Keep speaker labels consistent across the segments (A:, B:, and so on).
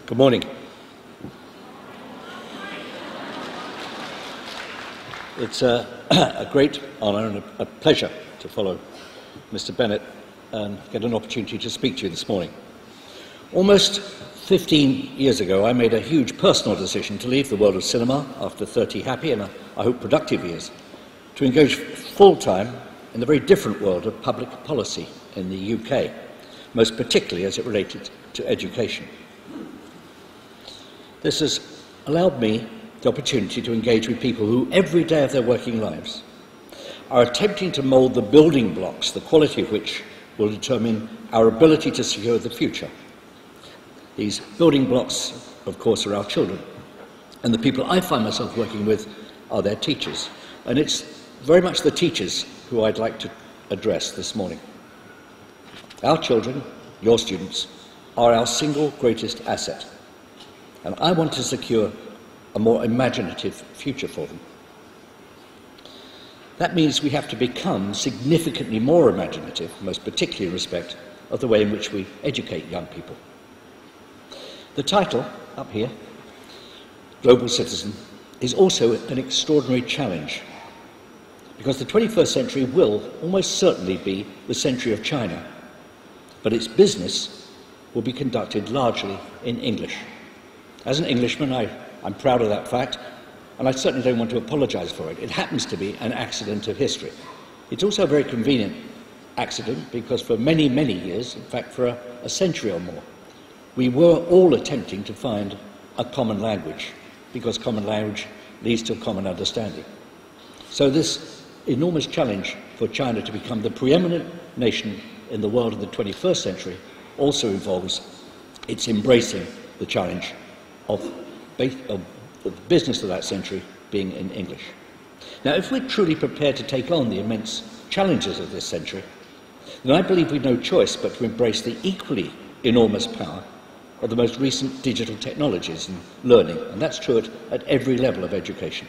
A: Good morning. It's a great honour and a pleasure to follow Mr. Bennett and get an opportunity to speak to you this morning. Almost 15 years ago, I made a huge personal decision to leave the world of cinema after 30 happy and I hope productive years, to engage full-time in the very different world of public policy in the UK, most particularly as it related to education. This has allowed me the opportunity to engage with people who, every day of their working lives, are attempting to mould the building blocks, the quality of which will determine our ability to secure the future. These building blocks, of course, are our children, and the people I find myself working with are their teachers. And it's very much the teachers who I'd like to address this morning. Our children, your students, are our single greatest asset, and I want to secure a more imaginative future for them. That means we have to become significantly more imaginative, most particularly in respect of the way in which we educate young people. The title, up here, Global Citizen, is also an extraordinary challenge, because the 21st century will almost certainly be the century of China, but its business will be conducted largely in English. As an Englishman, I'm proud of that fact, and I certainly don't want to apologise for it. It happens to be an accident of history. It's also a very convenient accident because for many, many years, in fact for a century or more, we were all attempting to find a common language, because common language leads to a common understanding. So this enormous challenge for China to become the preeminent nation in the world of the 21st century also involves its embracing the challenge of the business of that century being in English. Now, if we're truly prepared to take on the immense challenges of this century, then I believe we've no choice but to embrace the equally enormous power of the most recent digital technologies and learning, and that's true at every level of education.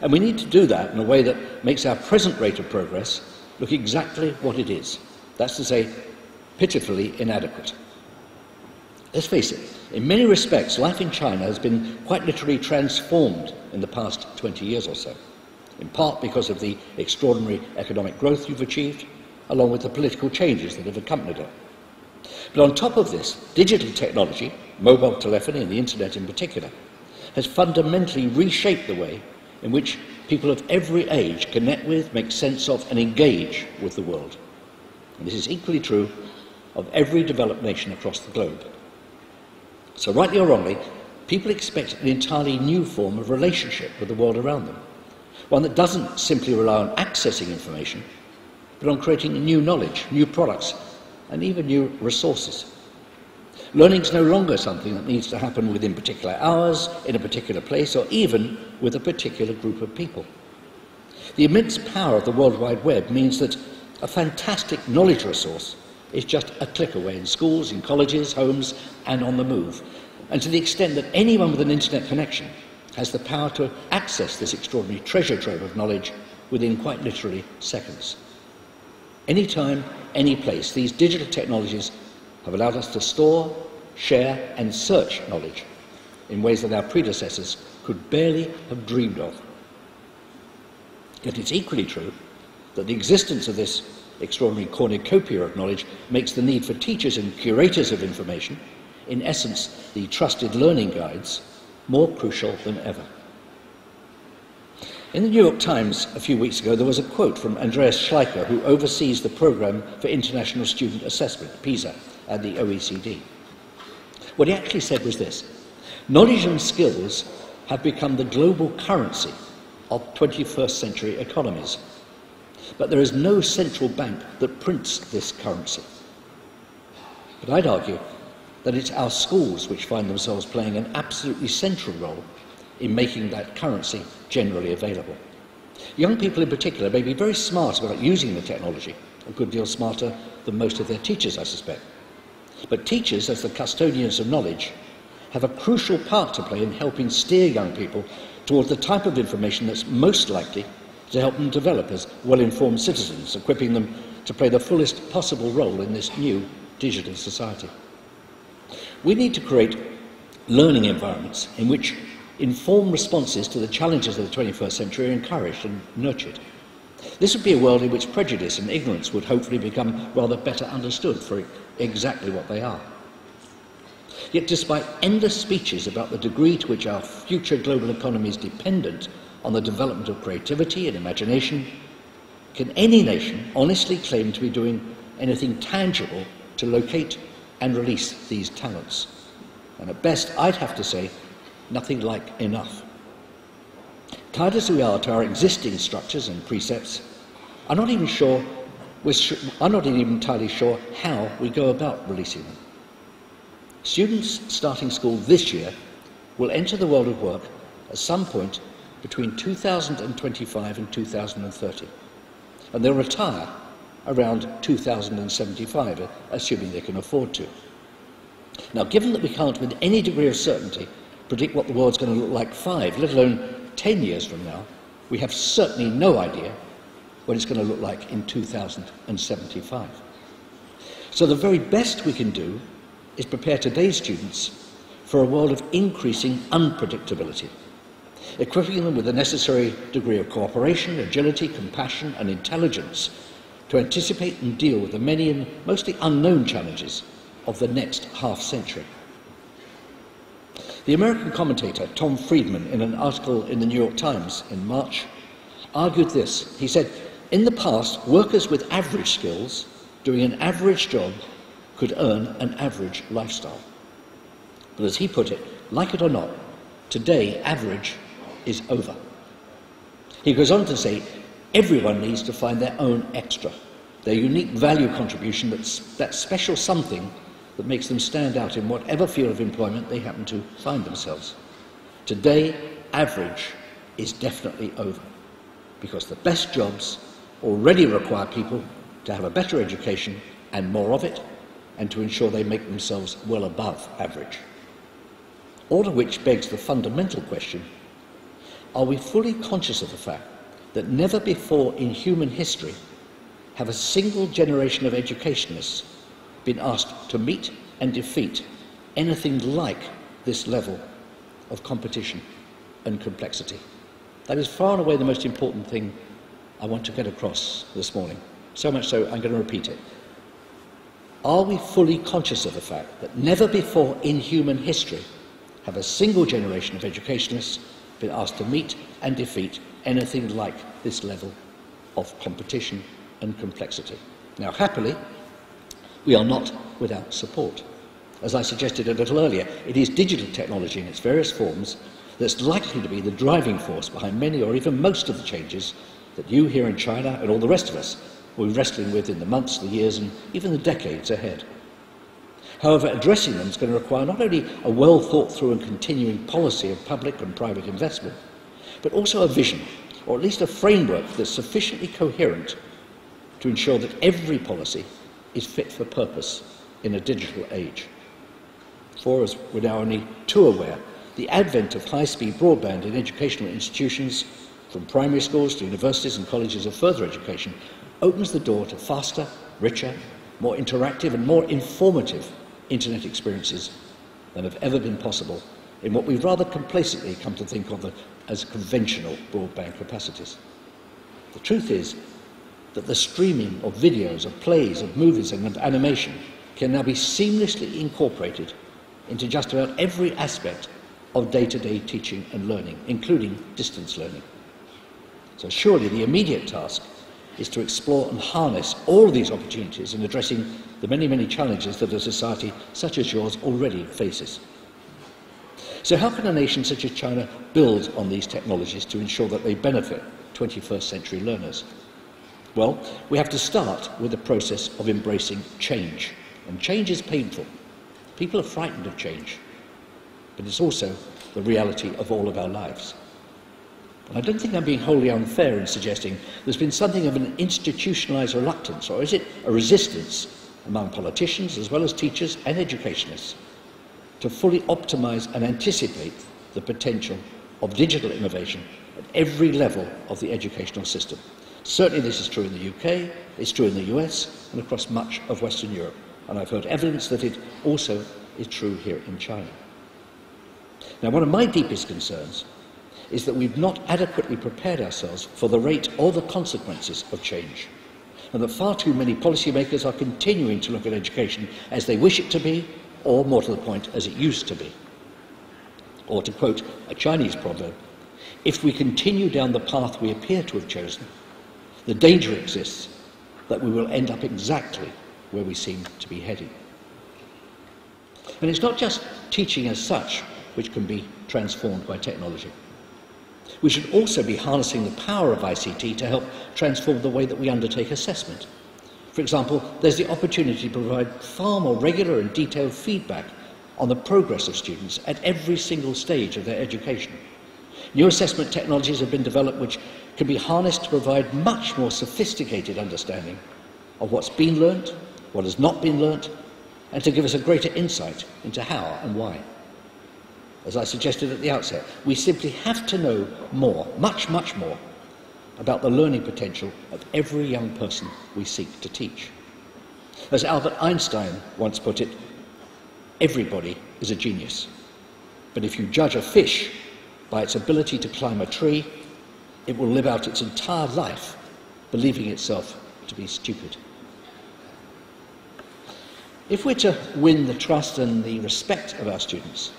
A: And we need to do that in a way that makes our present rate of progress look exactly what it is. That's to say, pitifully inadequate. Let's face it, in many respects, life in China has been quite literally transformed in the past 20 years or so, in part because of the extraordinary economic growth you've achieved, along with the political changes that have accompanied it. But on top of this, digital technology, mobile telephony and the internet in particular, has fundamentally reshaped the way in which people of every age connect with, make sense of and engage with the world. And this is equally true of every developed nation across the globe. So rightly or wrongly, people expect an entirely new form of relationship with the world around them, one that doesn't simply rely on accessing information, but on creating new knowledge, new products, and even new resources. Learning is no longer something that needs to happen within particular hours, in a particular place, or even with a particular group of people. The immense power of the World Wide Web means that a fantastic knowledge resource is just a click away in schools, in colleges, homes, and on the move. And to the extent that anyone with an internet connection has the power to access this extraordinary treasure trove of knowledge within quite literally seconds. Anytime, any place, these digital technologies have allowed us to store, share, and search knowledge in ways that our predecessors could barely have dreamed of. Yet it's equally true that the existence of this extraordinary cornucopia of knowledge makes the need for teachers and curators of information, in essence the trusted learning guides, more crucial than ever. In the New York Times a few weeks ago there was a quote from Andreas Schleicher, who oversees the Programme for International Student Assessment, PISA, at the OECD. What he actually said was this: knowledge and skills have become the global currency of 21st century economies. But there is no central bank that prints this currency. But I'd argue that it's our schools which find themselves playing an absolutely central role in making that currency generally available. Young people in particular may be very smart about using the technology, a good deal smarter than most of their teachers, I suspect. But teachers, as the custodians of knowledge, have a crucial part to play in helping steer young people towards the type of information that's most likely to help them develop as well-informed citizens, equipping them to play the fullest possible role in this new digital society. We need to create learning environments in which informed responses to the challenges of the 21st century are encouraged and nurtured. This would be a world in which prejudice and ignorance would hopefully become rather better understood for exactly what they are. Yet despite endless speeches about the degree to which our future global economy is dependent on the development of creativity and imagination, can any nation honestly claim to be doing anything tangible to locate and release these talents? And at best, I'd have to say, nothing like enough. Tied as we are to our existing structures and precepts, I'm not even entirely sure how we go about releasing them. Students starting school this year will enter the world of work at some point between 2025 and 2030, and they'll retire around 2075, assuming they can afford to. Now, given that we can't with any degree of certainty predict what the world's going to look like 5, let alone 10 years from now, we have certainly no idea what it's going to look like in 2075. So the very best we can do is prepare today's students for a world of increasing unpredictability, equipping them with the necessary degree of cooperation, agility, compassion and intelligence to anticipate and deal with the many and mostly unknown challenges of the next half-century. The American commentator Tom Friedman, in an article in the New York Times in March, argued this. He said, "In the past, workers with average skills doing an average job could earn an average lifestyle. But as he put it, like it or not, today average is over." He goes on to say, everyone needs to find their own extra, their unique value contribution, that special something that makes them stand out in whatever field of employment they happen to find themselves. Today, average is definitely over, because the best jobs already require people to have a better education and more of it, and to ensure they make themselves well above average. All of which begs the fundamental question, are we fully conscious of the fact that never before in human history have a single generation of educationists been asked to meet and defeat anything like this level of competition and complexity? That is far and away the most important thing I want to get across this morning. So much so, I'm going to repeat it. Are we fully conscious of the fact that never before in human history have a single generation of educationists been asked to meet and defeat anything like this level of competition and complexity? Now, happily, we are not without support. As I suggested a little earlier, it is digital technology in its various forms that's likely to be the driving force behind many or even most of the changes that you here in China and all the rest of us will be wrestling with in the months, the years and even the decades ahead. However, addressing them is going to require not only a well thought through and continuing policy of public and private investment, but also a vision, or at least a framework that's sufficiently coherent to ensure that every policy is fit for purpose in a digital age. For, as we're now only too aware, the advent of high-speed broadband in educational institutions, from primary schools to universities and colleges of further education, opens the door to faster, richer, more interactive and more informative internet experiences than have ever been possible in what we've rather complacently come to think of as conventional broadband capacities. The truth is that the streaming of videos, of plays, of movies and of animation can now be seamlessly incorporated into just about every aspect of day-to-day teaching and learning, including distance learning. So surely the immediate task is to explore and harness all of these opportunities in addressing the many, many challenges that a society such as yours already faces. So how can a nation such as China build on these technologies to ensure that they benefit 21st century learners? Well, we have to start with the process of embracing change. And change is painful. People are frightened of change. But it's also the reality of all of our lives. And I don't think I'm being wholly unfair in suggesting there's been something of an institutionalized reluctance, or is it a resistance among politicians as well as teachers and educationists to fully optimize and anticipate the potential of digital innovation at every level of the educational system. Certainly this is true in the UK, it's true in the US and across much of Western Europe, and I've heard evidence that it also is true here in China. Now, one of my deepest concerns is that we've not adequately prepared ourselves for the rate or the consequences of change, and that far too many policymakers are continuing to look at education as they wish it to be, or more to the point, as it used to be. Or to quote a Chinese proverb, if we continue down the path we appear to have chosen, the danger exists that we will end up exactly where we seem to be heading. And it's not just teaching as such which can be transformed by technology. We should also be harnessing the power of ICT to help transform the way that we undertake assessment. For example, there's the opportunity to provide far more regular and detailed feedback on the progress of students at every single stage of their education. New assessment technologies have been developed which can be harnessed to provide much more sophisticated understanding of what's been learnt, what has not been learnt, and to give us a greater insight into how and why. As I suggested at the outset, we simply have to know more, much, much more, about the learning potential of every young person we seek to teach. As Albert Einstein once put it, everybody is a genius. But if you judge a fish by its ability to climb a tree, it will live out its entire life believing itself to be stupid. If we're to win the trust and the respect of our students,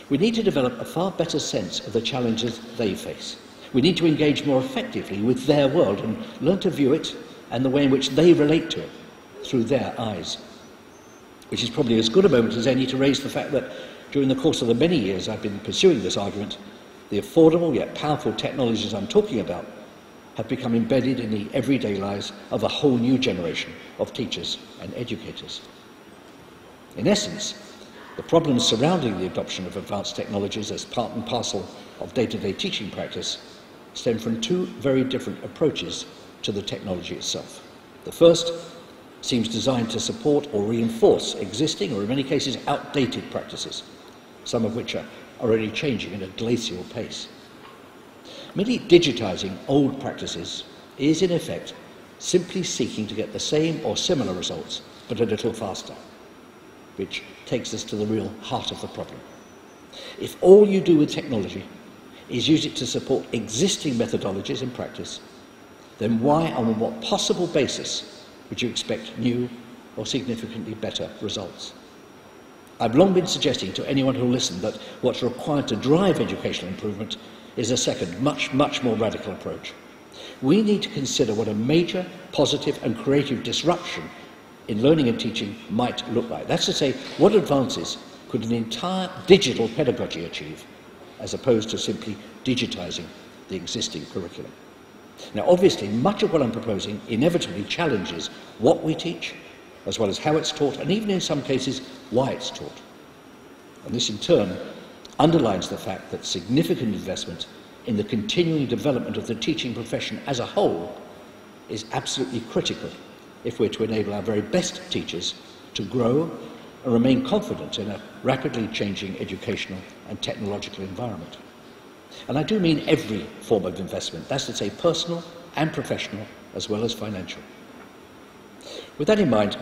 A: we need to develop a far better sense of the challenges they face. We need to engage more effectively with their world and learn to view it and the way in which they relate to it through their eyes. Which is probably as good a moment as any to raise the fact that during the course of the many years I've been pursuing this argument, the affordable yet powerful technologies I'm talking about have become embedded in the everyday lives of a whole new generation of teachers and educators. In essence, the problems surrounding the adoption of advanced technologies as part and parcel of day-to-day teaching practice stem from two very different approaches to the technology itself. The first seems designed to support or reinforce existing, or in many cases outdated practices, some of which are already changing at a glacial pace. Merely digitizing old practices is, in effect, simply seeking to get the same or similar results, but a little faster, which takes us to the real heart of the problem. If all you do with technology is use it to support existing methodologies and practice, then why, on what possible basis, would you expect new or significantly better results? I've long been suggesting to anyone who'll listen that what's required to drive educational improvement is a second, much, much more radical approach. We need to consider what a major, positive and creative disruption in learning and teaching might look like. That's to say, what advances could an entire digital pedagogy achieve, as opposed to simply digitizing the existing curriculum? Now, obviously, much of what I'm proposing inevitably challenges what we teach, as well as how it's taught, and even in some cases, why it's taught. And this, in turn, underlines the fact that significant investment in the continuing development of the teaching profession as a whole is absolutely critical if we're to enable our very best teachers to grow and remain confident in a rapidly changing educational and technological environment. And I do mean every form of investment, that's to say personal and professional, as well as financial. With that in mind,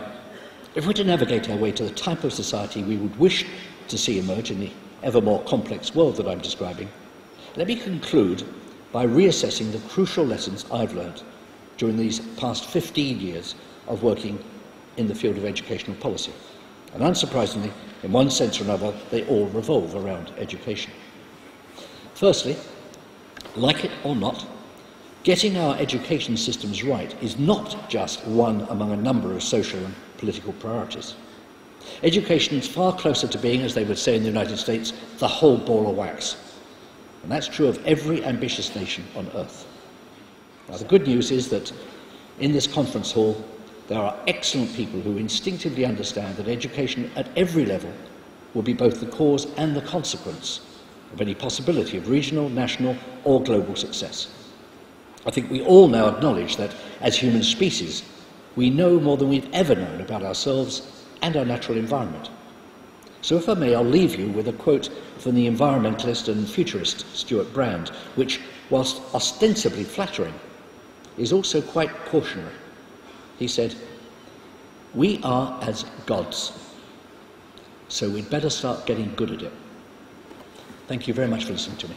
A: if we're to navigate our way to the type of society we would wish to see emerge in the ever more complex world that I'm describing, let me conclude by reassessing the crucial lessons I've learned during these past 15 years of working in the field of educational policy. And unsurprisingly, in one sense or another, they all revolve around education. Firstly, like it or not, getting our education systems right is not just one among a number of social and political priorities. Education is far closer to being, as they would say in the United States, the whole ball of wax. And that's true of every ambitious nation on earth. Now, the good news is that in this conference hall, there are excellent people who instinctively understand that education at every level will be both the cause and the consequence of any possibility of regional, national, or global success. I think we all now acknowledge that, as human species, we know more than we've ever known about ourselves and our natural environment. So if I may, I'll leave you with a quote from the environmentalist and futurist Stuart Brand, which, whilst ostensibly flattering, is also quite cautionary. He said, "We are as gods, so we'd better start getting good at it." Thank you very much for listening to me.